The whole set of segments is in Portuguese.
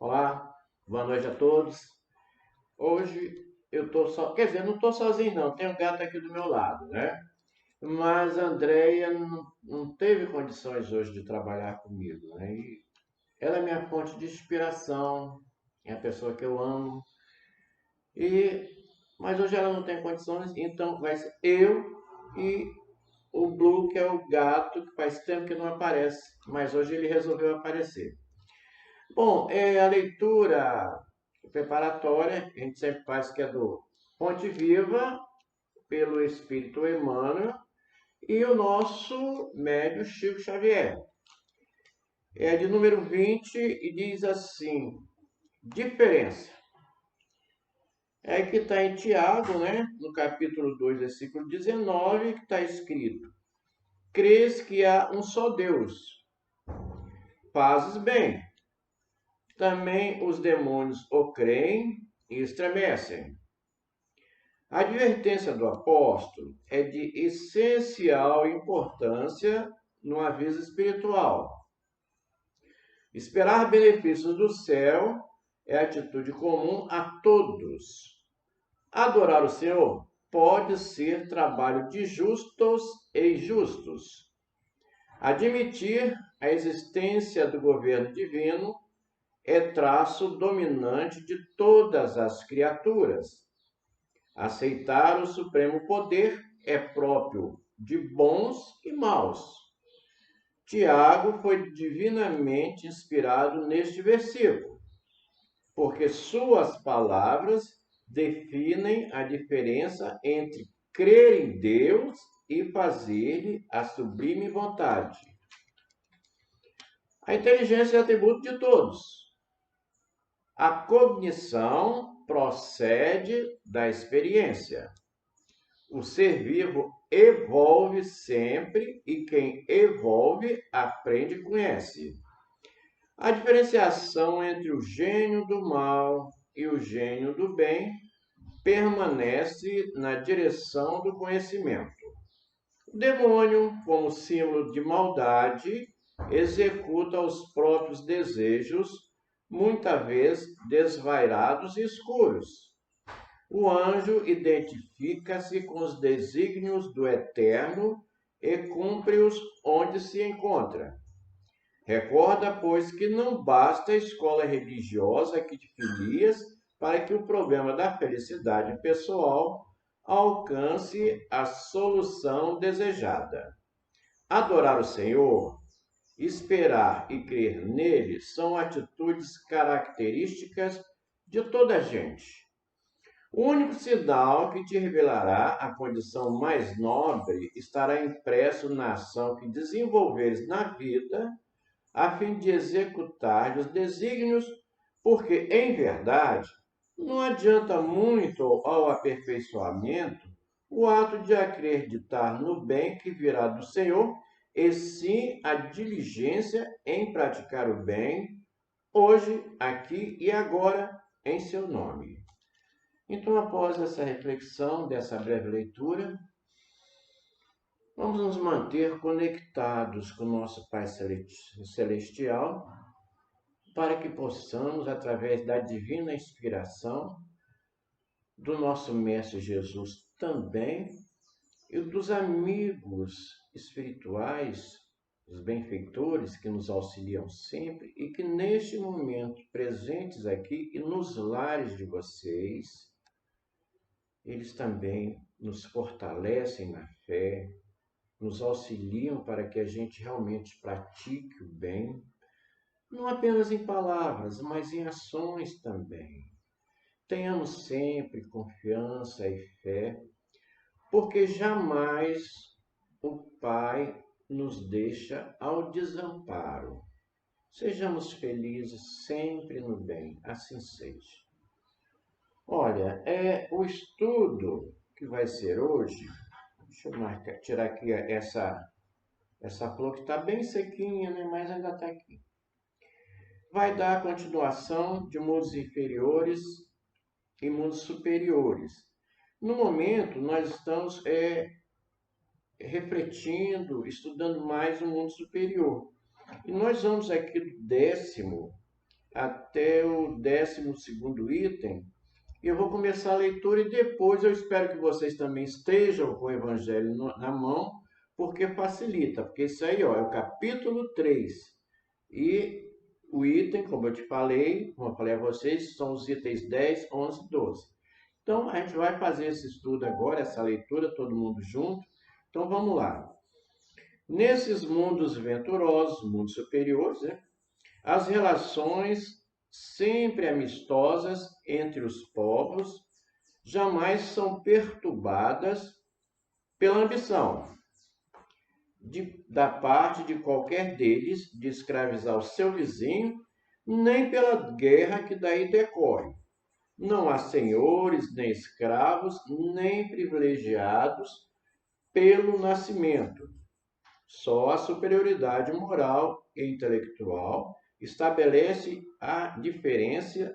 Olá, boa noite a todos. Hoje eu tô só, quer dizer, não estou sozinho não, tem um gato aqui do meu lado, né? Mas a Andrea não teve condições hoje de trabalhar comigo, né? E ela é minha fonte de inspiração, é a pessoa que eu amo. E mas hoje ela não tem condições, então vai ser eu e o Blue, que é o gato que faz tempo que não aparece, mas hoje ele resolveu aparecer. Bom, a leitura preparatória, que a gente sempre faz, que é do Fonte Viva, pelo Espírito Emmanuel, e o nosso médio Chico Xavier. É de número 20 e diz assim: diferença. É que está em Tiago, né? No capítulo 2, versículo 19, que está escrito: crês que há um só Deus, fazes bem. Também os demônios o creem e estremecem. A advertência do apóstolo é de essencial importância no aviso espiritual. Esperar benefícios do céu é atitude comum a todos. Adorar o Senhor pode ser trabalho de justos e injustos. Admitir a existência do governo divino é traço dominante de todas as criaturas. Aceitar o supremo poder é próprio de bons e maus. Tiago foi divinamente inspirado neste versículo, porque suas palavras definem a diferença entre crer em Deus e fazer-lhe a sublime vontade. A inteligência é atributo de todos. A cognição procede da experiência. O ser vivo evolve sempre e quem evolve aprende e conhece. A diferenciação entre o gênio do mal e o gênio do bem permanece na direção do conhecimento. O demônio, como símbolo de maldade, executa os próprios desejos, muitas vezes desvairados e escuros. O anjo identifica-se com os desígnios do Eterno e cumpre-os onde se encontra. Recorda, pois, que não basta a escola religiosa aqui de Filias para que o problema da felicidade pessoal alcance a solução desejada. Adorar o Senhor, esperar e crer nele são atitudes características de toda a gente. O único sinal que te revelará a condição mais nobre estará impresso na ação que desenvolveres na vida, a fim de executar os desígnios, porque, em verdade, não adianta muito ao aperfeiçoamento o ato de acreditar no bem que virá do Senhor, e sim a diligência em praticar o bem, hoje, aqui e agora, em seu nome. Então, após essa reflexão, dessa breve leitura, vamos nos manter conectados com o nosso Pai Celestial, para que possamos, através da divina inspiração do nosso Mestre Jesus também, e dos amigos espirituais, os benfeitores que nos auxiliam sempre e que neste momento presentes aqui e nos lares de vocês, eles também nos fortalecem na fé, nos auxiliam para que a gente realmente pratique o bem, não apenas em palavras, mas em ações também. Tenhamos sempre confiança e fé, porque jamais o Pai nos deixa ao desamparo. Sejamos felizes sempre no bem, assim seja. Olha, o estudo que vai ser hoje. Deixa eu tirar aqui essa flor que está bem sequinha, né? Mas ainda está aqui. Vai dar a continuação de mundos inferiores e mundos superiores. No momento, nós estamos refletindo, estudando mais o mundo superior. E nós vamos aqui do 10º até o 12º item. Eu vou começar a leitura e depois eu espero que vocês também estejam com o Evangelho na mão, porque facilita, porque isso aí ó, é o capítulo 3. E o item, como eu falei a vocês, são os itens 10, 11 e 12. Então, a gente vai fazer esse estudo agora, essa leitura, todo mundo junto. Então, vamos lá. Nesses mundos venturosos, mundos superiores, né, as relações sempre amistosas entre os povos jamais são perturbadas pela ambição da parte de qualquer deles de escravizar o seu vizinho, nem pela guerra que daí decorre. Não há senhores, nem escravos, nem privilegiados pelo nascimento. Só a superioridade moral e intelectual estabelece a diferença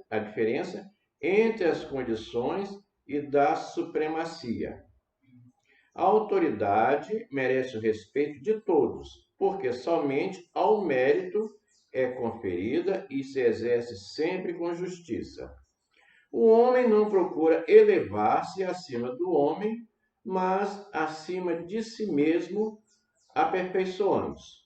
entre as condições e da supremacia. A autoridade merece o respeito de todos, porque somente ao mérito é conferida e se exerce sempre com justiça. O homem não procura elevar-se acima do homem, mas acima de si mesmo, aperfeiçoando-se.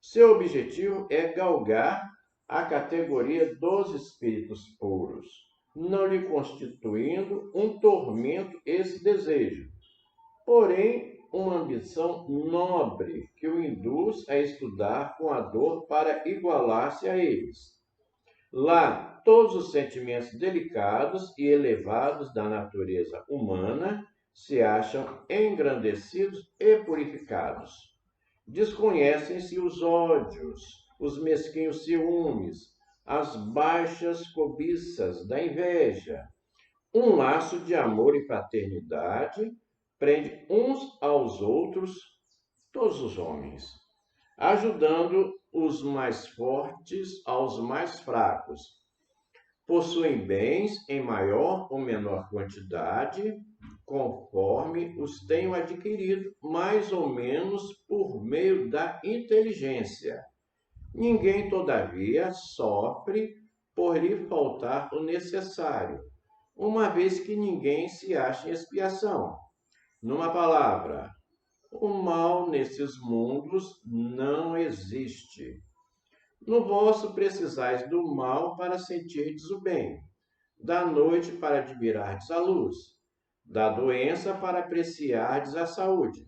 Seu objetivo é galgar a categoria dos espíritos puros, não lhe constituindo um tormento esse desejo, porém uma ambição nobre que o induz a estudar com a dor para igualar-se a eles. Lá, todos os sentimentos delicados e elevados da natureza humana se acham engrandecidos e purificados. Desconhecem-se os ódios, os mesquinhos ciúmes, as baixas cobiças da inveja. Um laço de amor e fraternidade prende uns aos outros todos os homens, ajudando os mais fortes aos mais fracos. Possuem bens em maior ou menor quantidade, conforme os tenham adquirido, mais ou menos por meio da inteligência. Ninguém, todavia, sofre por lhe faltar o necessário, uma vez que ninguém se acha em expiação. Numa palavra, o mal nesses mundos não existe. No vosso precisais do mal para sentirdes o bem, da noite para admirardes a luz, da doença para apreciardes a saúde.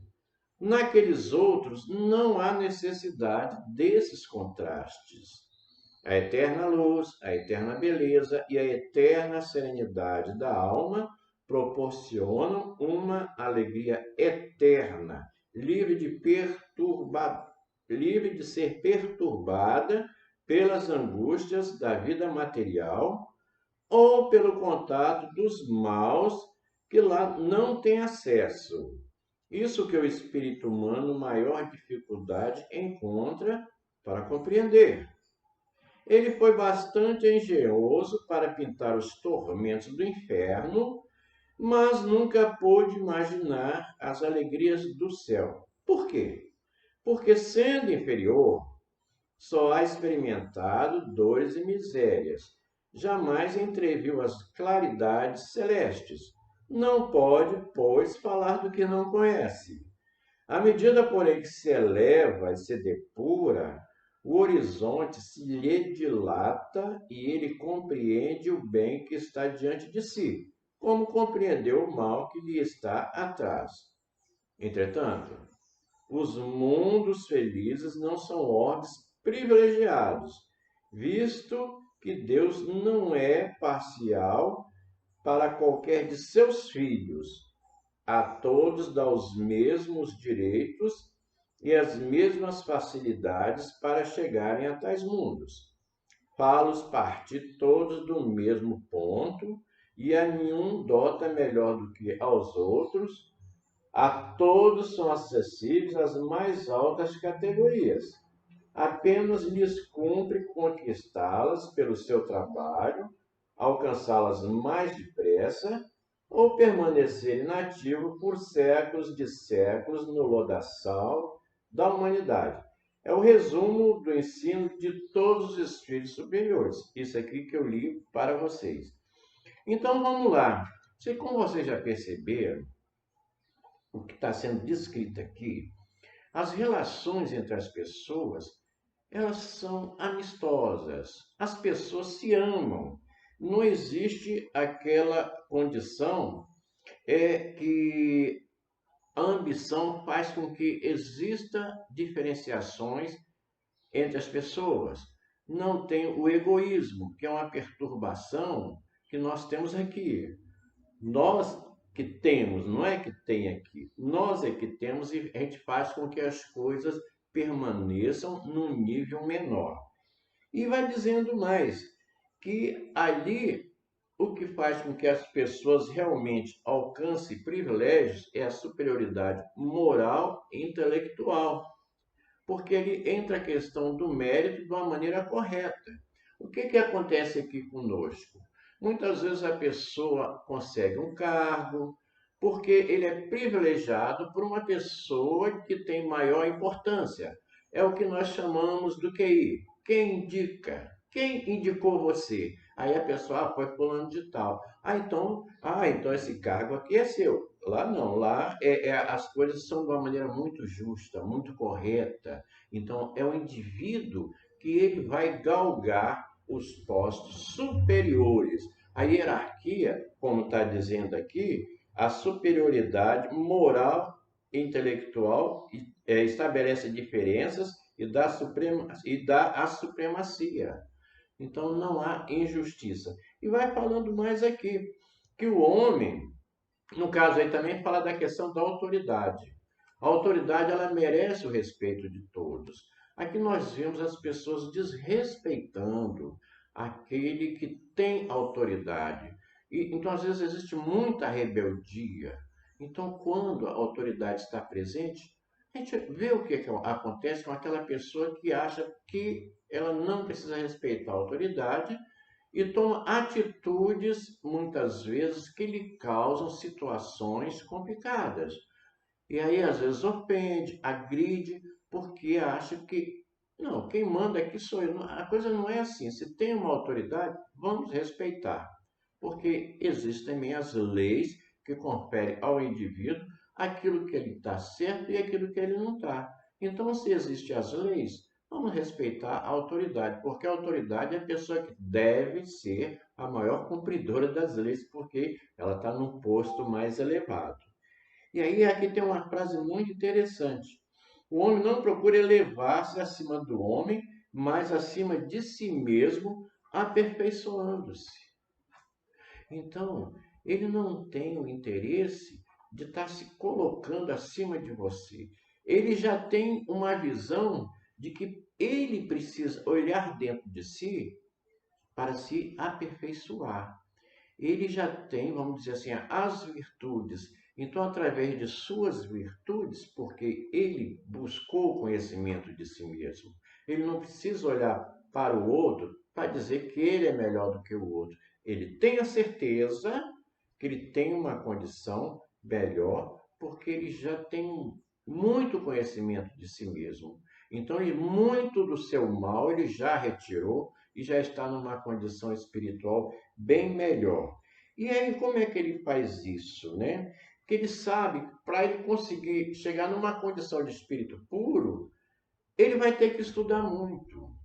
Naqueles outros não há necessidade desses contrastes. A eterna luz, a eterna beleza e a eterna serenidade da alma proporcionam uma alegria eterna, livre de ser perturbada pelas angústias da vida material ou pelo contato dos maus que lá não tem acesso. Isso que o espírito humano maior dificuldade encontra para compreender. Ele foi bastante engenhoso para pintar os tormentos do inferno, mas nunca pôde imaginar as alegrias do céu. Por quê? Porque, sendo inferior, só há experimentado dores e misérias. Jamais entreviu as claridades celestes. Não pode, pois, falar do que não conhece. À medida, porém, que se eleva e se depura, o horizonte se lhe dilata e ele compreende o bem que está diante de si, como compreendeu o mal que lhe está atrás. Entretanto, os mundos felizes não são orbes privilegiados, visto que Deus não é parcial para qualquer de seus filhos. A todos dá os mesmos direitos e as mesmas facilidades para chegarem a tais mundos. Fá-los partir todos do mesmo ponto, e a nenhum dota melhor do que aos outros. A todos são acessíveis as mais altas categorias. Apenas lhes cumpre conquistá-las pelo seu trabalho, alcançá-las mais depressa ou permanecer inativo por séculos de séculos no lodaçal da humanidade. É o resumo do ensino de todos os espíritos superiores. Isso aqui que eu li para vocês. Então vamos lá. Como vocês já perceberam, o que está sendo descrito aqui, as relações entre as pessoas, elas são amistosas. As pessoas se amam. Não existe aquela condição que a ambição faz com que exista diferenciações entre as pessoas. Não tem o egoísmo, que é uma perturbação que nós temos aqui. Nós que temos, não é que tem aqui. Nós é que temos e a gente faz com que as coisas permaneçam num nível menor. E vai dizendo mais, que ali o que faz com que as pessoas realmente alcancem privilégios é a superioridade moral e intelectual, porque ele entra a questão do mérito de uma maneira correta. O que acontece aqui conosco? Muitas vezes a pessoa consegue um cargo porque ele é privilegiado por uma pessoa que tem maior importância. É o que nós chamamos do QI. Quem indica? Quem indicou você? Aí a pessoa, foi fulano de tal. Então esse cargo aqui é seu. Lá não, lá as coisas são de uma maneira muito justa, muito correta. Então é o indivíduo que ele vai galgar os postos superiores. A hierarquia, como está dizendo aqui, a superioridade moral e intelectual estabelece diferenças e dá a supremacia. Então não há injustiça. E vai falando mais aqui, que o homem, no caso aí também fala da questão da autoridade. A autoridade ela merece o respeito de todos. Aqui nós vemos as pessoas desrespeitando aquele que tem autoridade. Então, às vezes, existe muita rebeldia. Então, quando a autoridade está presente, a gente vê o que acontece com aquela pessoa que acha que ela não precisa respeitar a autoridade e toma atitudes, muitas vezes, que lhe causam situações complicadas. E aí, às vezes, ofende, agride, porque acha que, não, quem manda aqui sou eu. A coisa não é assim. Se tem uma autoridade, vamos respeitar. Porque existem também as leis que conferem ao indivíduo aquilo que ele está certo e aquilo que ele não está. Então, se existem as leis, vamos respeitar a autoridade, porque a autoridade é a pessoa que deve ser a maior cumpridora das leis, porque ela está num posto mais elevado. E aí aqui tem uma frase muito interessante. O homem não procura elevar-se acima do homem, mas acima de si mesmo, aperfeiçoando-se. Então, ele não tem o interesse de estar se colocando acima de você. Ele já tem uma visão de que ele precisa olhar dentro de si para se aperfeiçoar. Ele já tem, vamos dizer assim, as virtudes. Então, através de suas virtudes, porque ele buscou o conhecimento de si mesmo, ele não precisa olhar para o outro para dizer que ele é melhor do que o outro. Ele tem a certeza que ele tem uma condição melhor, porque ele já tem muito conhecimento de si mesmo. Então, muito do seu mal ele já retirou e já está numa condição espiritual bem melhor. E aí, como é que ele faz isso, né? Que ele sabe, para ele conseguir chegar numa condição de espírito puro, ele vai ter que estudar muito.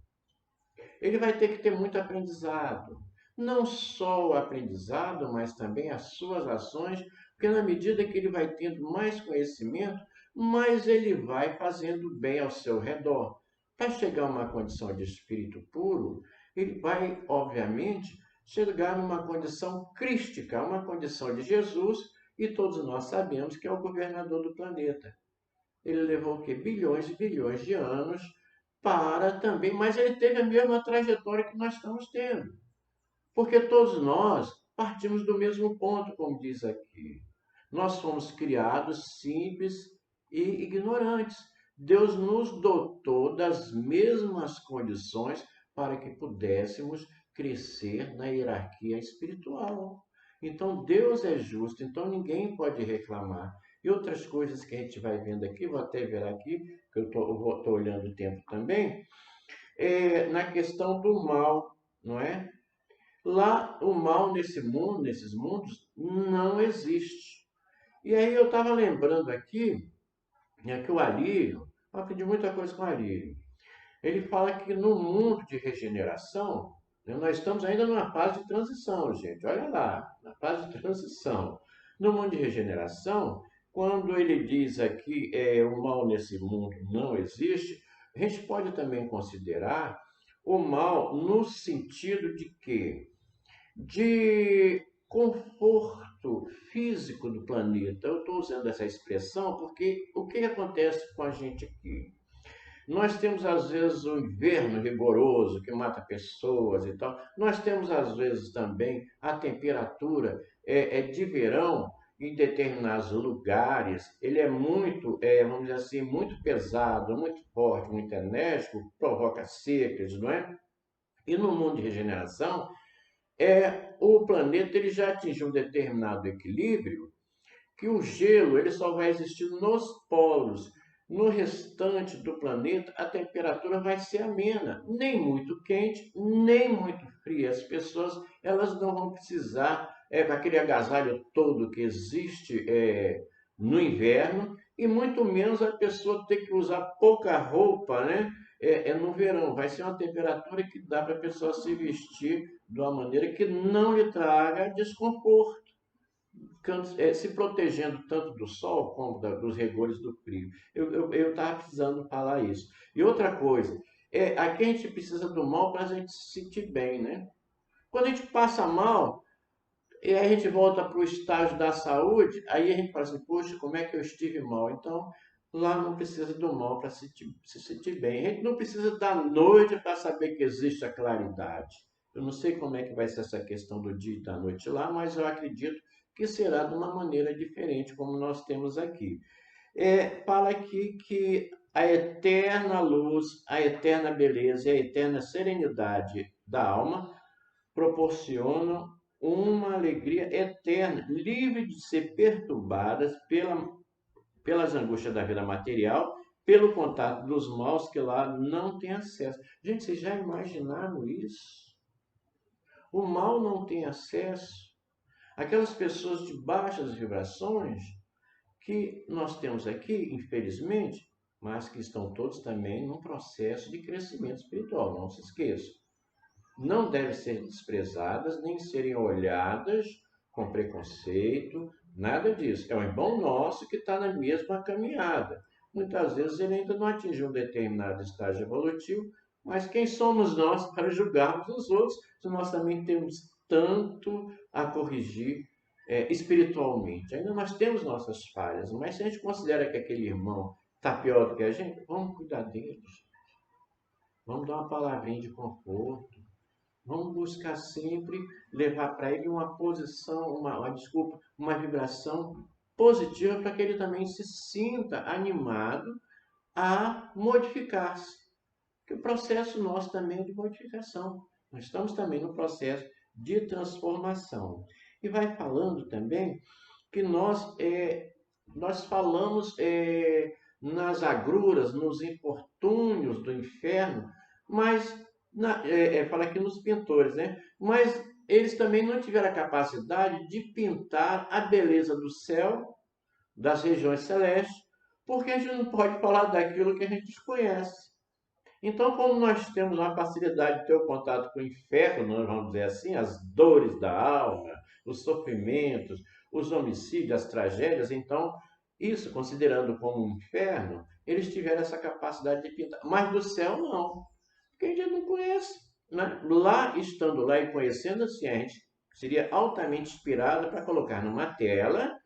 Ele vai ter que ter muito aprendizado. Não só o aprendizado, mas também as suas ações, porque na medida que ele vai tendo mais conhecimento, mais ele vai fazendo bem ao seu redor. Para chegar a uma condição de espírito puro, ele vai, obviamente, chegar numa condição crística, uma condição de Jesus, e todos nós sabemos que é o governador do planeta. Ele levou o quê? Bilhões e bilhões de anos para também, mas ele teve a mesma trajetória que nós estamos tendo. Porque todos nós partimos do mesmo ponto, como diz aqui. Nós fomos criados simples e ignorantes. Deus nos dotou das mesmas condições para que pudéssemos crescer na hierarquia espiritual. Então Deus é justo, então ninguém pode reclamar. e outras coisas que a gente vai vendo aqui, vou até ver aqui, que eu estou olhando o tempo também, na questão do mal, não é? Lá, o mal nesse mundo, nesses mundos, não existe. E aí eu estava lembrando aqui, que o Alírio, eu aprendi muita coisa com o Alírio. Ele fala que no mundo de regeneração, né, nós estamos ainda numa fase de transição, gente. Olha lá, na fase de transição. No mundo de regeneração, quando ele diz aqui o mal nesse mundo não existe, a gente pode também considerar o mal no sentido de que de conforto físico do planeta. Eu estou usando essa expressão porque o que acontece com a gente aqui? Nós temos, às vezes, o inverno rigoroso que mata pessoas e tal. Nós temos, às vezes, também a temperatura de verão em determinados lugares. Ele é muito, vamos dizer assim, muito pesado, muito forte, muito enérgico, provoca secas, não é? E no mundo de regeneração, o planeta ele já atingiu um determinado equilíbrio que o gelo ele só vai existir nos polos. No restante do planeta, a temperatura vai ser amena, nem muito quente, nem muito fria. As pessoas elas não vão precisar com aquele agasalho todo que existe no inverno, e muito menos a pessoa ter que usar pouca roupa, né? No verão. Vai ser uma temperatura que dá para a pessoa se vestir de uma maneira que não lhe traga desconforto, se protegendo tanto do sol como dos rigores do frio. Eu estava precisando falar isso. E outra coisa, aqui a gente precisa do mal para a gente se sentir bem, né? Quando a gente passa mal, e aí a gente volta para o estágio da saúde, aí a gente fala assim, poxa, como é que eu estive mal? Então, lá não precisa do mal para se sentir bem. A gente não precisa da noite para saber que existe a claridade. Eu não sei como é que vai ser essa questão do dia e da noite lá, mas eu acredito que será de uma maneira diferente, como nós temos aqui. Fala aqui que a eterna luz, a eterna beleza e a eterna serenidade da alma proporcionam uma alegria eterna, livre de ser perturbadas pelas angústias da vida material, pelo contato dos maus que lá não tem acesso. Gente, vocês já imaginaram isso? O mal não tem acesso. Aquelas pessoas de baixas vibrações que nós temos aqui, infelizmente, mas que estão todos também num processo de crescimento espiritual, não se esqueçam. Não devem ser desprezadas, nem serem olhadas com preconceito, nada disso. É um irmão nosso que está na mesma caminhada. Muitas vezes ele ainda não atingiu um determinado estágio evolutivo, mas quem somos nós para julgarmos os outros, se nós também temos tanto a corrigir espiritualmente? Ainda nós temos nossas falhas, mas se a gente considera que aquele irmão está pior do que a gente, vamos cuidar dele. Vamos dar uma palavrinha de conforto. Vamos buscar sempre levar para ele uma posição, uma vibração positiva para que ele também se sinta animado a modificar-se. Que o processo nosso também é de modificação. Nós estamos também no processo de transformação. E vai falando também que nós falamos nas agruras, nos infortúnios do inferno, mas fala aqui nos pintores, né? Mas eles também não tiveram a capacidade de pintar a beleza do céu, das regiões celestes, porque a gente não pode falar daquilo que a gente desconhece. Então, como nós temos uma facilidade de ter o contato com o inferno, nós vamos dizer assim, as dores da alma, os sofrimentos, os homicídios, as tragédias, então, isso, considerando como um inferno, eles tiveram essa capacidade de pintar. Mas do céu, não. Porque a gente não conhece. Né? Lá, estando lá e conhecendo, assim, a gente seria altamente inspirado para colocar numa tela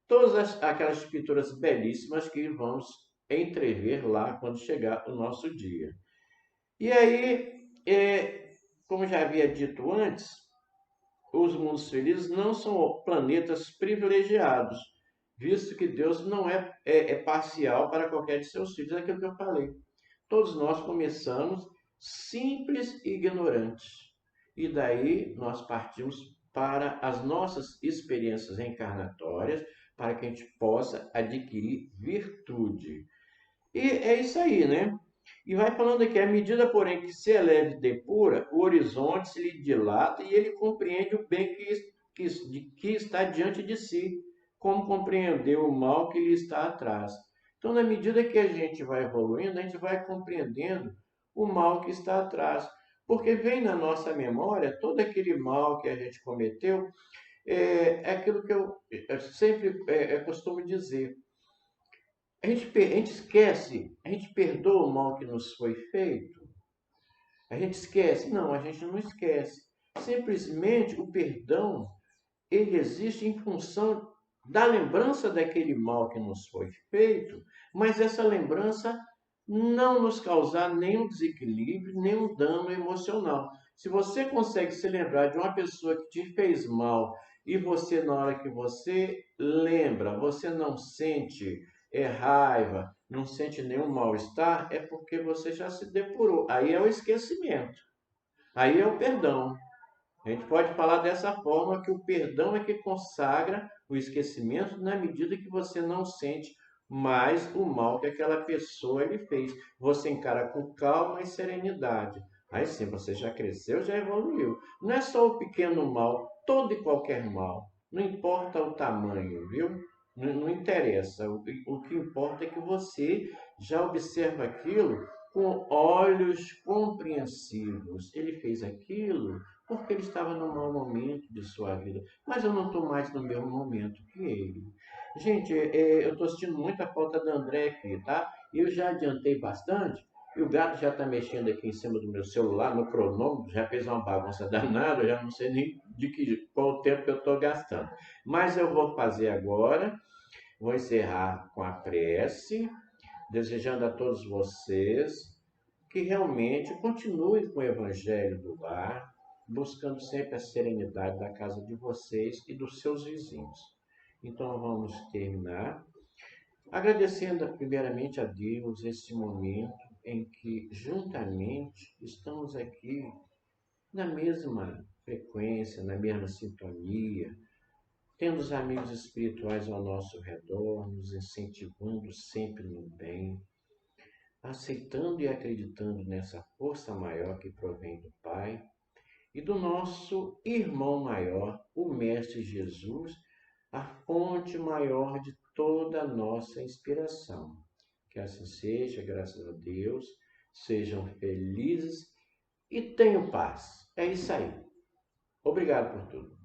todas aquelas pinturas belíssimas que vamos entrever lá quando chegar o nosso dia. E aí, como já havia dito antes, os mundos felizes não são planetas privilegiados, visto que Deus não é parcial para qualquer de seus filhos, é aquilo que eu falei. Todos nós começamos simples e ignorantes, e daí nós partimos para as nossas experiências reencarnatórias, para que a gente possa adquirir virtude. E é isso aí, né? E vai falando aqui, à medida, porém, que se eleva e depura, o horizonte se lhe dilata e ele compreende o bem que está diante de si, como compreendeu o mal que lhe está atrás. Então, na medida que a gente vai evoluindo, a gente vai compreendendo o mal que está atrás. Porque vem na nossa memória todo aquele mal que a gente cometeu, é aquilo que eu sempre costumo dizer. A gente esquece, a gente perdoa o mal que nos foi feito. A gente esquece? Não, a gente não esquece. Simplesmente o perdão, ele existe em função da lembrança daquele mal que nos foi feito, mas essa lembrança não nos causar nenhum desequilíbrio, nenhum dano emocional. Se você consegue se lembrar de uma pessoa que te fez mal e você, na hora que você lembra, você não sente raiva, não sente nenhum mal-estar, é porque você já se depurou. Aí é o esquecimento, aí é o perdão. A gente pode falar dessa forma que o perdão é que consagra o esquecimento na medida que você não sente mais o mal que aquela pessoa lhe fez. Você encara com calma e serenidade. Aí sim, você já cresceu, já evoluiu. Não é só o pequeno mal, todo e qualquer mal. Não importa o tamanho, viu? Não interessa. O que importa é que você já observa aquilo com olhos compreensivos. Ele fez aquilo porque ele estava no mau momento de sua vida. Mas eu não estou mais no mesmo momento que ele. Gente, eu estou sentindo muita falta da André aqui, tá? Eu já adiantei bastante. E o gato já está mexendo aqui em cima do meu celular, no cronômetro, já fez uma bagunça danada, eu já não sei nem qual o tempo que eu estou gastando. Mas eu vou fazer agora, vou encerrar com a prece, desejando a todos vocês que realmente continuem com o Evangelho do lar, buscando sempre a serenidade da casa de vocês e dos seus vizinhos. Então vamos terminar agradecendo primeiramente a Deus esse momento em que juntamente estamos aqui na mesma frequência, na mesma sintonia, tendo os amigos espirituais ao nosso redor, nos incentivando sempre no bem, aceitando e acreditando nessa força maior que provém do Pai e do nosso irmão maior, o Mestre Jesus, a fonte maior de toda a nossa inspiração. Que assim seja, graças a Deus, sejam felizes e tenham paz. É isso aí. Obrigado por tudo.